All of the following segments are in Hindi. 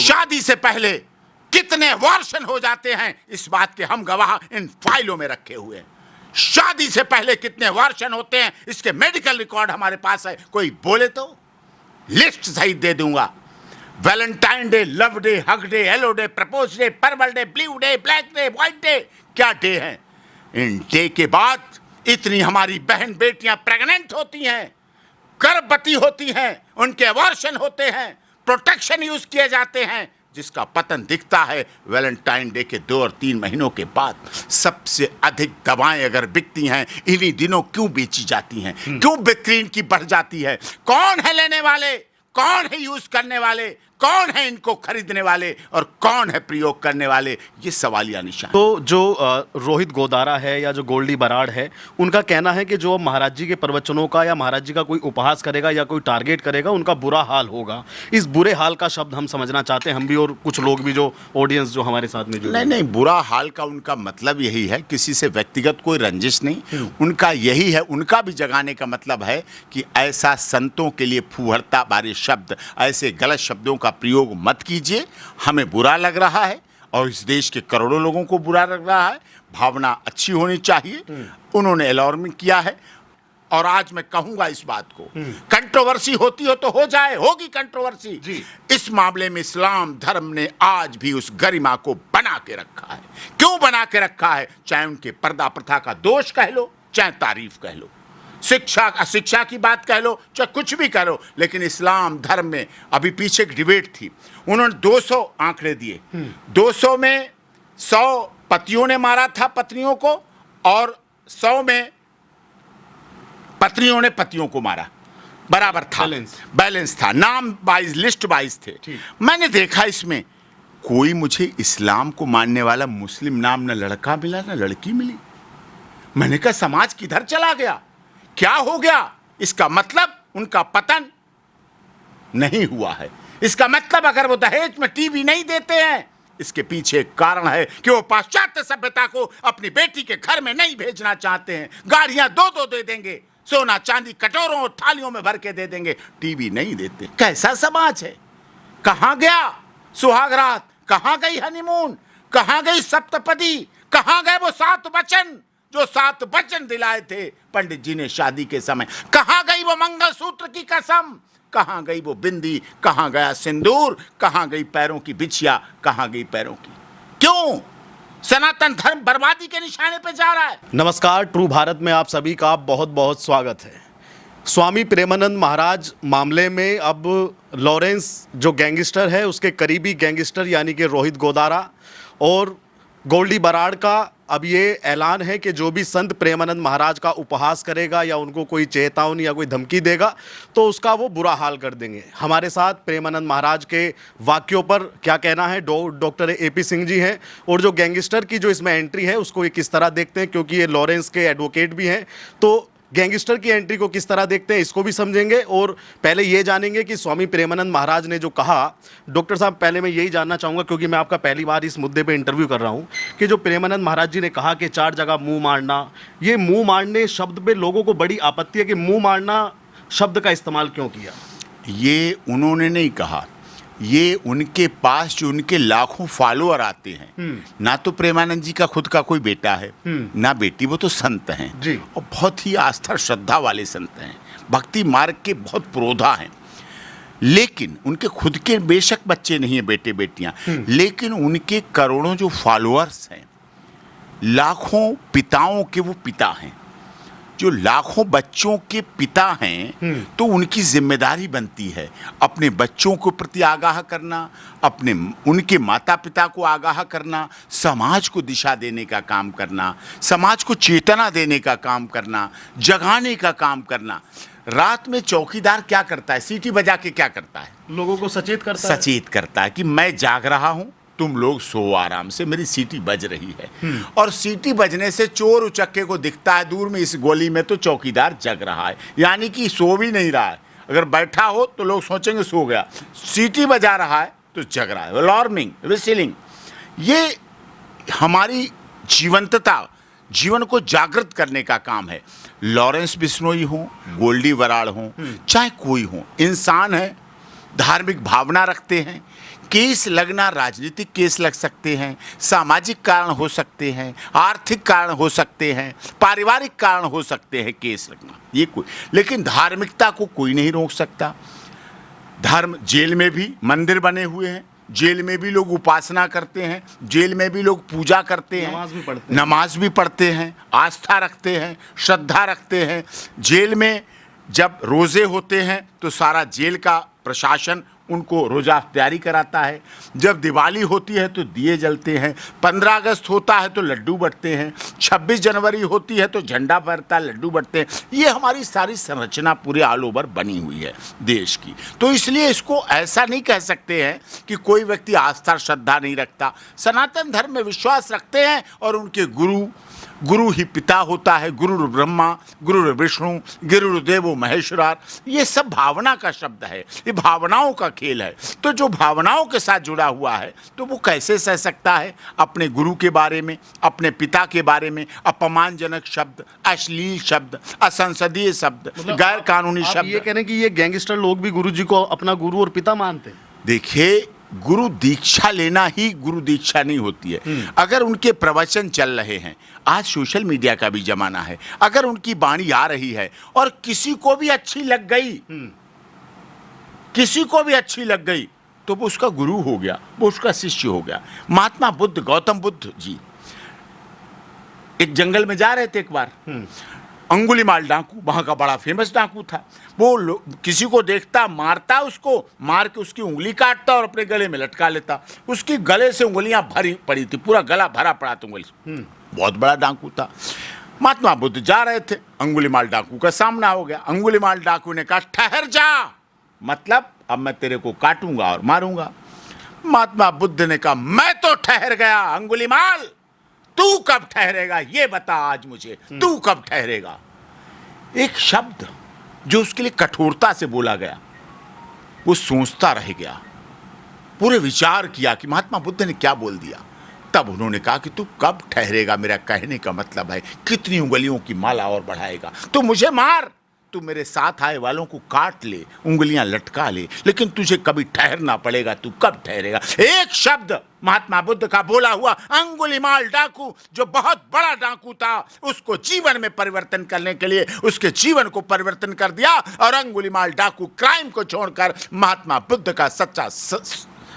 शादी से पहले कितने वर्षन हो जाते हैं, इस बात के हम गवाह इन फाइलों में रखे हुए हैं। शादी से पहले कितने वर्षन होते हैं, इसके मेडिकल रिकॉर्ड हमारे पास है। कोई बोले तो लिस्ट सहित दे दूंगा। Valentine day, love day, hug day, hello day, propose day, purple day, blue day, black day, white day, क्या डे हैं। इन डे के बाद इतनी हमारी बहन बेटियां प्रेग्नेंट होती हैं, गर्भवती होती हैं, उनके अबॉर्शन होते हैं, प्रोटेक्शन यूज किए जाते हैं, जिसका पतन दिखता है वैलेंटाइन डे के 2 और 3 महीनों के बाद। सबसे अधिक दवाएं अगर बिकती हैं इन्हीं दिनों क्यों बेची जाती हैं, क्यों बिक्री इनकी बढ़ जाती है? कौन है लेने वाले, कौन है यूज करने वाले, कौन है इनको खरीदने वाले और कौन है प्रयोग करने वाले, ये सवालिया निशान। तो जो रोहित गोदारा है या जो गोल्डी बराड़ है, उनका कहना है कि जो महाराज जी के प्रवचनों का या महाराज जी का कोई उपहास करेगा या कोई टारगेट करेगा, उनका बुरा हाल होगा। इस बुरे हाल का शब्द हम समझना चाहते हैं, हम भी और कुछ लोग भी, जो ऑडियंस जो हमारे साथ में जुड़े। नहीं, बुरा हाल का उनका मतलब यही है, किसी से व्यक्तिगत कोई रंजिश नहीं, उनका यही है, उनका भी जगाने का मतलब है कि ऐसा संतों के लिए फूहड़ता बारे शब्द, ऐसे गलत शब्दों का प्रयोग मत कीजिए। हमें बुरा लग रहा है और इस देश के करोड़ों लोगों को बुरा लग रहा है। भावना अच्छी होनी चाहिए। उन्होंने अलार्मिंग किया है और आज मैं कहूंगा इस बात को, कंट्रोवर्सी होती हो तो हो जाए, होगी कंट्रोवर्सी। इस मामले में इस्लाम धर्म ने आज भी उस गरिमा को बना के रखा है। क्यों बना के रखा है? चाहे उनके पर्दा प्रथा का दोष कह लो, चाहे तारीफ कह लो, शिक्षा की बात कह लो, चाहे कुछ भी कह लो, लेकिन इस्लाम धर्म में अभी पीछे एक डिबेट थी, उन्होंने 200 आंकड़े दिए। 200 में 100 पतियों ने मारा था पत्नियों को और 100 में पत्नियों ने पतियों को मारा, बराबर था, बैलेंस था, नाम वाइज, लिस्ट वाइज थे। मैंने देखा इसमें कोई मुझे इस्लाम को मानने वाला मुस्लिम नाम न लड़का मिला न लड़की मिली। मैंने कहा समाज किधर चला गया, क्या हो गया? इसका मतलब उनका पतन नहीं हुआ है। इसका मतलब अगर वो दहेज में टीवी नहीं देते हैं, इसके पीछे एक कारण है कि वो पाश्चात्य सभ्यता को अपनी बेटी के घर में नहीं भेजना चाहते हैं। गाड़ियां 2-2 दे देंगे, सोना चांदी कटोरों और थालियों में भर के दे देंगे, टीवी नहीं देते। कैसा समाज है? कहां गया सुहागरात, कहां गई हनीमून, कहां गई सप्तपदी, कहां गए वो 7 वचन जो 7 वचन दिलाए थे पंडित जी ने शादी के समय? कहां गई वो मंगलसूत्र की कसम, कहां गई वो बिंदी, कहां गया सिंदूर, कहां गई पैरों की बिछिया, कहां गई पैरों की? क्यों सनातन धर्म बर्बादी के निशाने पे जा रहा है? नमस्कार, ट्रू भारत में आप सभी का बहुत बहुत स्वागत है। स्वामी प्रेमानंद महाराज मामले में अब लॉरेंस जो गैंगस्टर है, उसके करीबी गैंगस्टर यानी कि रोहित गोदारा और गोल्डी बराड़ का अब ये ऐलान है कि जो भी संत प्रेमानंद महाराज का उपहास करेगा या उनको कोई चेतावनी या कोई धमकी देगा तो उसका वो बुरा हाल कर देंगे। हमारे साथ प्रेमानंद महाराज के वाक्यों पर क्या कहना है डॉक्टर AP सिंह जी हैं, और जो गैंगस्टर की जो इसमें एंट्री है उसको ये किस तरह देखते हैं, क्योंकि ये लॉरेंस के एडवोकेट भी हैं, तो गैंगस्टर की एंट्री को किस तरह देखते हैं इसको भी समझेंगे। और पहले ये जानेंगे कि स्वामी प्रेमानंद महाराज ने जो कहा, डॉक्टर साहब पहले मैं यही जानना चाहूँगा, क्योंकि मैं आपका पहली बार इस मुद्दे पे इंटरव्यू कर रहा हूँ, कि जो प्रेमानंद महाराज जी ने कहा कि 4 जगह मुंह मारना, ये मुंह मारने शब्द पे लोगों को बड़ी आपत्ति है कि मुंह मारना शब्द का इस्तेमाल क्यों किया? ये उन्होंने नहीं कहा, ये उनके पास जो उनके लाखों फॉलोअर आते हैं, ना तो प्रेमानंद जी का खुद का कोई बेटा है ना बेटी, वो तो संत हैं जी, और बहुत ही आस्था श्रद्धा वाले संत हैं, भक्ति मार्ग के बहुत प्रोधा हैं। लेकिन उनके खुद के बेशक बच्चे नहीं हैं, बेटे बेटियां, लेकिन उनके करोड़ों जो फॉलोअर्स हैं, लाखों पिताओं के वो पिता हैं, जो लाखों बच्चों के पिता हैं, तो उनकी जिम्मेदारी बनती है अपने बच्चों को प्रति आगाह करना, उनके माता पिता को आगाह करना, समाज को दिशा देने का काम करना, समाज को चेतना देने का काम करना, जगाने का काम करना। रात में चौकीदार क्या करता है? सीटी बजा के क्या करता है? लोगों को सचेत करता है कि मैं जाग रहा हूं, तुम लोग सो आराम से, मेरी सीटी बज रही है। और सीटी बजने से चोर उचक्के को दिखता है दूर में, इस गोली में तो चौकीदार जग रहा है, यानी कि सो भी नहीं रहा है। अगर बैठा हो तो लोग सोचेंगे सो गया, सीटी बजा रहा है तो जग रहा है। अलार्मिंग, विसिलिंग, ये हमारी जीवंतता, जीवन को जागृत करने का काम है। लॉरेंस बिश्नोई हो, गोल्डी बराड़ हो, चाहे कोई हो, इंसान है, धार्मिक भावना रखते हैं, केस लगना राजनीतिक केस लग सकते हैं, सामाजिक कारण हो सकते हैं, आर्थिक कारण हो सकते हैं, पारिवारिक कारण हो सकते हैं केस लगना, ये कोई, लेकिन धार्मिकता को कोई नहीं रोक सकता। धर्म, जेल में भी मंदिर बने हुए हैं, जेल में भी लोग उपासना करते हैं, जेल में भी लोग पूजा करते हैं, नमाज भी पढ़ते हैं, आस्था रखते हैं, श्रद्धा रखते हैं। जेल में जब रोज़े होते हैं तो सारा जेल का प्रशासन उनको रोज़ा अफ्तारी कराता है। जब दिवाली होती है तो दिए जलते हैं, 15 अगस्त होता है तो लड्डू बंटते हैं, 26 जनवरी होती है तो झंडा फहरता है, लड्डू बंटते हैं। ये हमारी सारी संरचना पूरे ऑल ओवर बनी हुई है देश की। तो इसलिए इसको ऐसा नहीं कह सकते हैं कि कोई व्यक्ति आस्था श्रद्धा नहीं रखता। सनातन धर्म में विश्वास रखते हैं और उनके गुरु ही पिता होता है, गुरु ब्रह्मा, गुरु विष्णु, गुरुदेवो महेश्वर। ये सब भावना का शब्द है, ये भावनाओं का खेल है। तो जो भावनाओं के साथ जुड़ा हुआ है तो वो कैसे सह सकता है अपने गुरु के बारे में, अपने पिता के बारे में अपमानजनक शब्द, अश्लील शब्द, असंसदीय शब्द, गैर कानूनी शब्द। ये कह रहे हैं कि ये गैंगस्टर लोग भी गुरु जी को अपना गुरु और पिता मानते हैं। देखिए, गुरु दीक्षा लेना ही गुरु दीक्षा नहीं होती है। अगर उनके प्रवचन चल रहे हैं, आज सोशल मीडिया का भी जमाना है, अगर उनकी वाणी आ रही है और किसी को भी अच्छी लग गई, किसी को भी अच्छी लग गई, तो वो उसका गुरु हो गया, वो उसका शिष्य हो गया। महात्मा बुद्ध, गौतम बुद्ध जी एक जंगल में जा रहे थे एक बार। अंगुलीमाल डाकू वहाँ का बड़ा फेमस डाकू था। वो किसी को देखता, मारता, उसको मार के उसकी उंगली काटता और अपने गले में लटका लेता। उसकी गले से उंगलियां भरी पड़ी थी, पूरा गला भरा पड़ा था उंगली से। बहुत बड़ा डाकू था। महात्मा बुद्ध जा रहे थे, अंगुलीमाल डाकू का सामना हो गया। अंगुलीमाल डाकू ने कहा, ठहर जा, मतलब अब मैं तेरे को काटूंगा और मारूंगा। महात्मा बुद्ध ने कहा, मैं तो ठहर गया अंगुलीमाल, तू कब ठहरेगा ये बता आज मुझे, तू कब ठहरेगा। एक शब्द जो उसके लिए कठोरता से बोला गया, वो सोचता रह गया, पूरे विचार किया कि महात्मा बुद्ध ने क्या बोल दिया। तब उन्होंने कहा कि तू कब ठहरेगा, मेरा कहने का मतलब है कितनी उंगलियों की माला और बढ़ाएगा। तू मुझे मार, तू मेरे साथ आए वालों को काट ले, उंगलियां लटका ले, लेकिन तुझे कभी ठहरना पड़ेगा, तू कब ठहरेगा। एक शब्द महात्मा बुद्ध का बोला हुआ, अंगुलीमाल डाकू जो बहुत बड़ा डाकू था, उसको जीवन में परिवर्तन करने के लिए उसके जीवन को परिवर्तन कर दिया और अंगुलीमाल डाकू क्राइम को छोड़कर महात्मा बुद्ध का सच्चा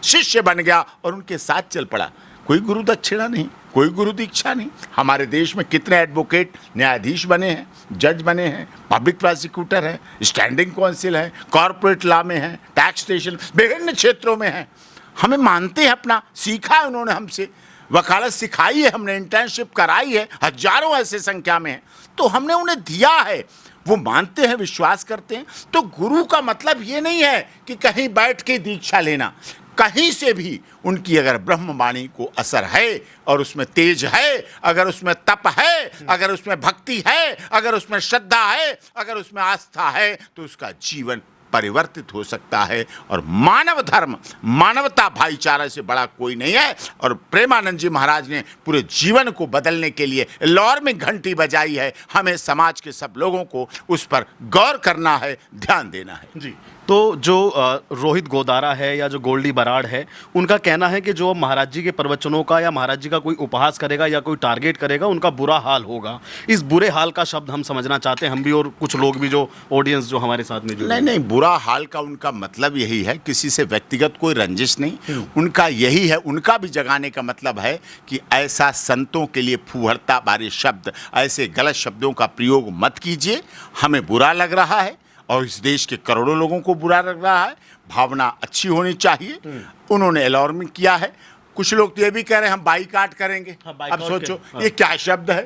शिष्य बन गया और उनके साथ चल पड़ा। कोई गुरु दक्षिणा नहीं, कोई गुरु दीक्षा नहीं। हमारे देश में कितने एडवोकेट न्यायाधीश बने हैं, जज बने हैं, पब्लिक प्रोसिक्यूटर हैं, स्टैंडिंग काउंसिल है, कॉर्पोरेट लॉ में है, टैक्स स्टेशन, विभिन्न क्षेत्रों में हैं। हमें मानते हैं, अपना सीखा है उन्होंने हमसे, वकालत सिखाई है हमने, इंटर्नशिप कराई है, हजारों ऐसे संख्या में है, तो हमने उन्हें दिया है, वो मानते हैं, विश्वास करते हैं। तो गुरु का मतलब ये नहीं है कि कहीं बैठ के दीक्षा लेना। कहीं से भी उनकी अगर ब्रह्मवाणी को असर है और उसमें तेज है, अगर उसमें तप है, अगर उसमें भक्ति है, अगर उसमें श्रद्धा है, अगर उसमें आस्था है, तो उसका जीवन परिवर्तित हो सकता है। और मानव धर्म, मानवता, भाईचारा से बड़ा कोई नहीं है। और प्रेमानंद जी महाराज ने पूरे जीवन को बदलने के लिए लाहौर में घंटी बजाई है। हमें समाज के सब लोगों को उस पर गौर करना है, ध्यान देना है। जी, तो जो रोहित गोदारा है या जो गोल्डी बराड़ है, उनका कहना है कि जो महाराज जी के प्रवचनों का या महाराज जी का कोई उपहास करेगा या कोई टारगेट करेगा, उनका बुरा हाल होगा। इस बुरे हाल का शब्द हम समझना चाहते हैं, हम भी और कुछ लोग भी, जो ऑडियंस जो हमारे साथ में जुड़े। नहीं, बुरा हाल का उनका मतलब यही है, किसी से व्यक्तिगत कोई रंजिश नहीं, उनका यही है, उनका भी जगाने का मतलब है कि ऐसा संतों के लिए फूहड़ता बारे शब्द, ऐसे गलत शब्दों का प्रयोग मत कीजिए। हमें बुरा लग रहा है और इस देश के करोड़ों लोगों को बुरा लग रहा है, भावना अच्छी होनी चाहिए। उन्होंने अलार्मिंग किया है। कुछ लोग तो ये भी कह रहे हैं हम बाईकाट करेंगे। अब सोचो ये क्या शब्द है।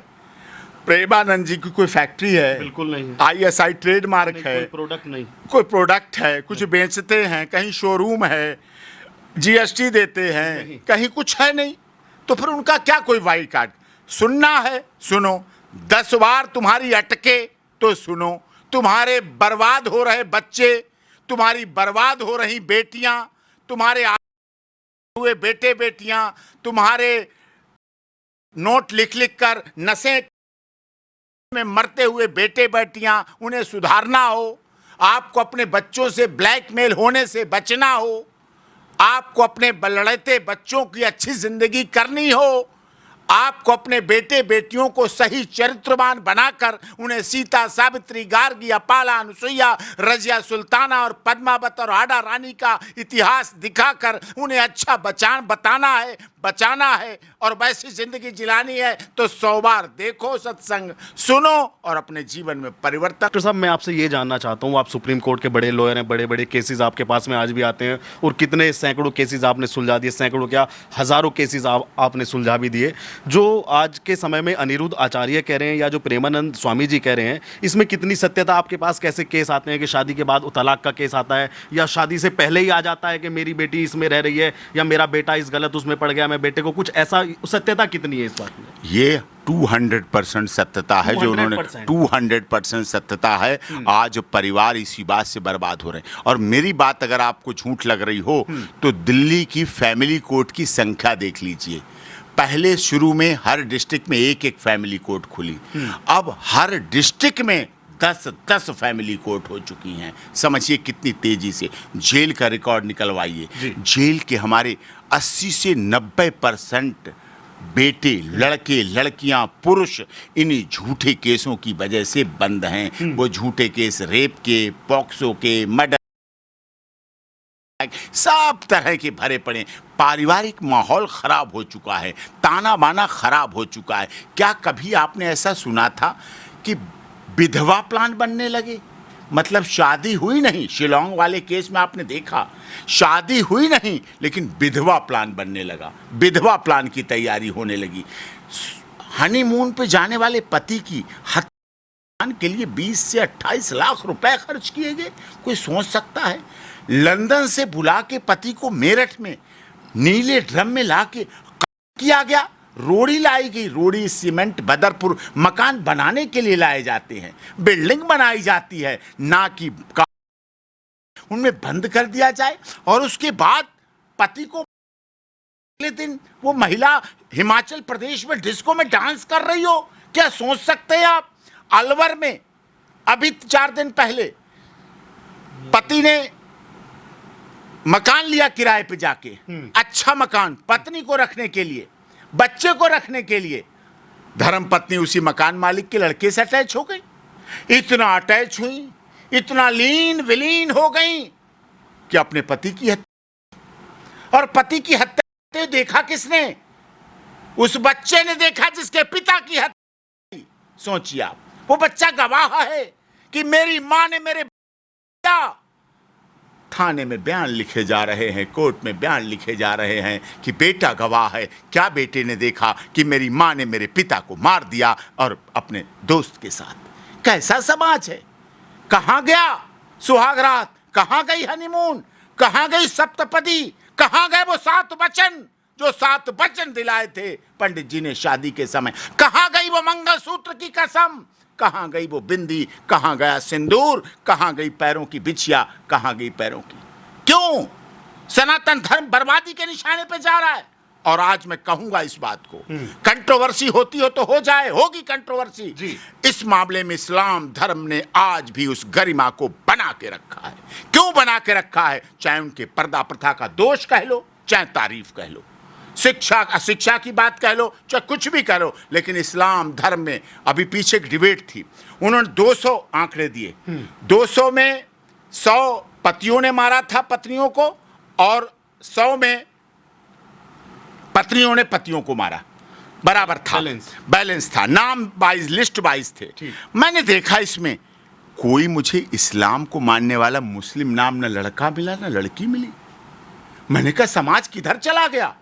प्रेमानंद जी की कोई फैक्ट्री है? बिल्कुल नहीं। ISI ट्रेडमार्क है, कोई प्रोडक्ट नहीं, कोई प्रोडक्ट है, कुछ बेचते हैं, कहीं शोरूम है, GST देते हैं, कहीं कुछ है नहीं, तो फिर उनका क्या कोई बाईकाट? सुनना है सुनो, 10 बार तुम्हारी अटके तो सुनो। तुम्हारे बर्बाद हो रहे बच्चे, तुम्हारी बर्बाद हो रही बेटियां, तुम्हारे हुए बेटे बेटियां, तुम्हारे नोट लिख लिख कर नशे में मरते हुए बेटे बेटियां, उन्हें सुधारना हो, आपको अपने बच्चों से ब्लैकमेल होने से बचना हो, आपको अपने लड़ते बच्चों की अच्छी जिंदगी करनी हो, आपको अपने बेटे बेटियों को सही चरित्रवान बनाकर उन्हें सीता, सावित्री, गार्गी, अपाला, अनुसुईया, रजिया सुल्ताना और पद्मावत और आडा रानी का इतिहास दिखाकर उन्हें अच्छा बताना है, बचाना है और वैसी जिंदगी जिलानी है तो 100 बार देखो सत्संग, सुनो और अपने जीवन में परिवर्तन। डॉक्टर साहब, मैं आपसे ये जानना चाहता हूँ, आप सुप्रीम कोर्ट के बड़े लॉयर हैं, बड़े बड़े केसेस आपके पास में आज भी आते हैं और कितने सैकड़ों केसेस आपने सुलझा दिए, सैकड़ों क्या हजारों केसेस आपने सुलझा भी दिए। जो आज के समय में अनिरुद्ध आचार्य कह रहे हैं या जो प्रेमानंद स्वामी जी कह रहे हैं, इसमें कितनी सत्यता आपके पास? कैसे केस आते हैं कि शादी के बाद तलाक का केस आता है या शादी से पहले ही आ जाता है कि मेरी बेटी इसमें रह रही है या मेरा बेटा इस गलत उसमें पड़ गया, मैं बेटे को कुछ ऐसा, सत्यता कितनी है इस बात में? ये 200% सत्यता है जो उन्होंने 200% सत्यता है। आज परिवार इसी बात से बर्बाद हो रहे हैं। और मेरी बात अगर आपको झूठ लग रही हो तो दिल्ली की फैमिली कोर्ट की संख्या देख लीजिए। पहले शुरू में हर डिस्ट्रिक्ट में एक एक फैमिली कोर्ट खुली, अब हर डिस्ट्रिक्ट में 10 फैमिली कोर्ट हो चुकी हैं। समझिए कितनी तेजी से। जेल का रिकॉर्ड निकलवाइए, जेल के हमारे 80 से 90% बेटे, लड़के, लड़कियां, पुरुष इन्हीं झूठे केसों की वजह से बंद हैं। वो झूठे केस रेप के, पॉक्सो के, मर्डर, सब तरह के भरे पड़े। पारिवारिक माहौल खराब हो चुका है, ताना बाना खराब हो चुका है। क्या कभी आपने ऐसा सुना था कि विधवा प्लान बनने लगे? मतलब शादी हुई नहीं, शिलोंग वाले केस में आपने देखा शादी हुई नहीं लेकिन विधवा प्लान बनने लगा, विधवा प्लान की तैयारी होने लगी। हनीमून पे जाने वाले पति की हत्या के लिए 20 से 28 लाख रुपए खर्च किए गए। कोई सोच सकता है? लंदन से बुला के पति को मेरठ में नीले ड्रम में ला के किया गया। रोड़ी लाई गई, रोड़ी, सीमेंट, बदरपुर मकान बनाने के लिए लाए जाते हैं, बिल्डिंग बनाई जाती है, ना कि उनमें बंद कर दिया जाए। और उसके बाद पति को अगले दिन वो महिला हिमाचल प्रदेश में डिस्को में डांस कर रही हो। क्या सोच सकते हैं आप? अलवर में अभी 4 दिन पहले पति ने मकान लिया किराए पे जाके, अच्छा मकान, पत्नी को रखने के लिए, बच्चे को रखने के लिए। धर्म पत्नी उसी मकान मालिक के लड़के से अटैच हो गई, इतना अटैच हुई, इतना लीन विलीन हो गई कि अपने पति की हत्या। और पति की हत्या देखा किसने? उस बच्चे ने देखा जिसके पिता की हत्या। सोचिए आप, वो बच्चा गवाह है कि मेरी मां ने मेरे पिता। थाने में बयान लिखे जा रहे हैं, कोर्ट में बयान लिखे जा रहे हैं कि बेटा गवाह है। क्या बेटे ने देखा कि मेरी मां ने मेरे पिता को मार दिया और अपने दोस्त के साथ? कैसा समाज है? कहां गया सुहागरात? कहां गई हनीमून? कहां गई सप्तपदी? कहां गए वो 7 वचन जो 7 वचन दिलाए थे पंडित जी ने शादी के समय? कहां गई वो मंगलसूत्र की कसम? कहां गई वो बिंदी? कहां गया सिंदूर? कहां गई पैरों की बिछिया? कहां गई पैरों की? क्यों सनातन धर्म बर्बादी के निशाने पे जा रहा है? और आज मैं कहूंगा इस बात को, कंट्रोवर्सी होती हो तो हो जाए, होगी कंट्रोवर्सी। इस मामले में इस्लाम धर्म ने आज भी उस गरिमा को बना के रखा है। क्यों बना के रखा है? चाहे उनके पर्दा प्रथा का दोष कह लो, चाहे तारीफ कह लो, शिक्षा की बात कह लो, चाहे कुछ भी कह लो, लेकिन इस्लाम धर्म में अभी पीछे एक डिबेट थी, उन्होंने 200 आंकड़े दिए। 200 में 100 पतियों ने मारा था पत्नियों को और 100 में पत्नियों ने पतियों को मारा। बराबर था, बैलेंस था, नाम वाइज, लिस्ट वाइज थे। मैंने देखा इसमें कोई मुझे इस्लाम को मानने वाला मुस्लिम नाम न लड़का मिला न लड़की मिली। मैंने कहा समाज किधर चला गया?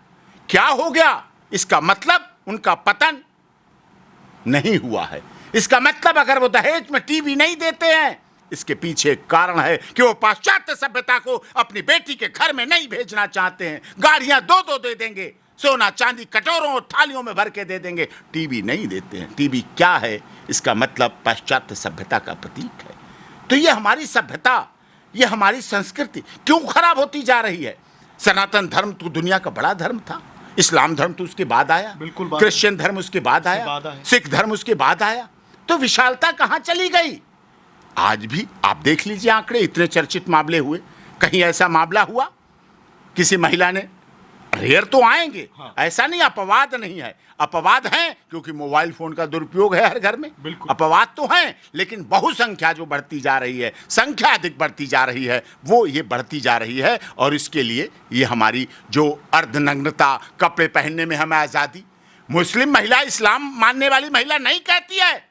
क्या हो गया? इसका मतलब उनका पतन नहीं हुआ है। इसका मतलब अगर वो दहेज में टीवी नहीं देते हैं, इसके पीछे एक कारण है कि वो पाश्चात्य सभ्यता को अपनी बेटी के घर में नहीं भेजना चाहते हैं। गाड़ियां 2-2 दे देंगे, सोना चांदी कटोरों और थालियों में भर के दे देंगे, टीवी नहीं देते हैं। टीवी क्या है? इसका मतलब पाश्चात्य सभ्यता का प्रतीक है। तो ये हमारी सभ्यता, ये हमारी संस्कृति क्यों खराब होती जा रही है? सनातन धर्म तो दुनिया का बड़ा धर्म था, इस्लाम धर्म तो उसके बाद आया, बिल्कुल, क्रिश्चियन धर्म उसके बाद आया, सिख धर्म उसके बाद आया। तो विशालता कहां चली गई? आज भी आप देख लीजिए आंकड़े, इतने चर्चित मामले हुए, कहीं ऐसा मामला हुआ किसी महिला ने, रेयर तो आएंगे, ऐसा नहीं अपवाद नहीं है, अपवाद हैं क्योंकि मोबाइल फोन का दुरुपयोग है हर घर में, अपवाद तो हैं, लेकिन बहुसंख्या जो बढ़ती जा रही है, संख्या अधिक बढ़ती जा रही है, वो ये बढ़ती जा रही है। और इसके लिए ये हमारी जो अर्धनग्नता, कपड़े पहनने में हमें आज़ादी, मुस्लिम महिला, इस्लाम मानने वाली महिला नहीं कहती है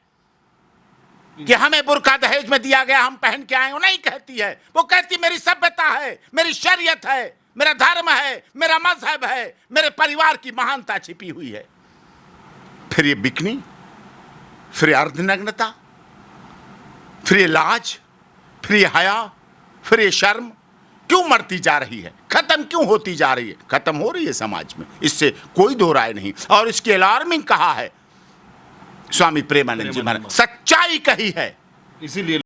कि हमें बुर्का दहेज में दिया गया हम पहन के आए, वो नहीं कहती है। वो कहती मेरी सभ्यता है, मेरी शरीयत है, मेरा धर्म है, मेरा मजहब है, मेरे परिवार की महानता छिपी हुई है। फिर ये बिकनी, फिर ये अर्धनग्नता, फिर ये लाज, फिर ये हया, फिर ये शर्म क्यों मरती जा रही है, खत्म क्यों होती जा रही है? खत्म हो रही है समाज में, इससे कोई दो राय नहीं। और इसकी अलार्मिंग कहा है स्वामी प्रेमानंद जी महाराज, सच्चाई कही है, इसीलिए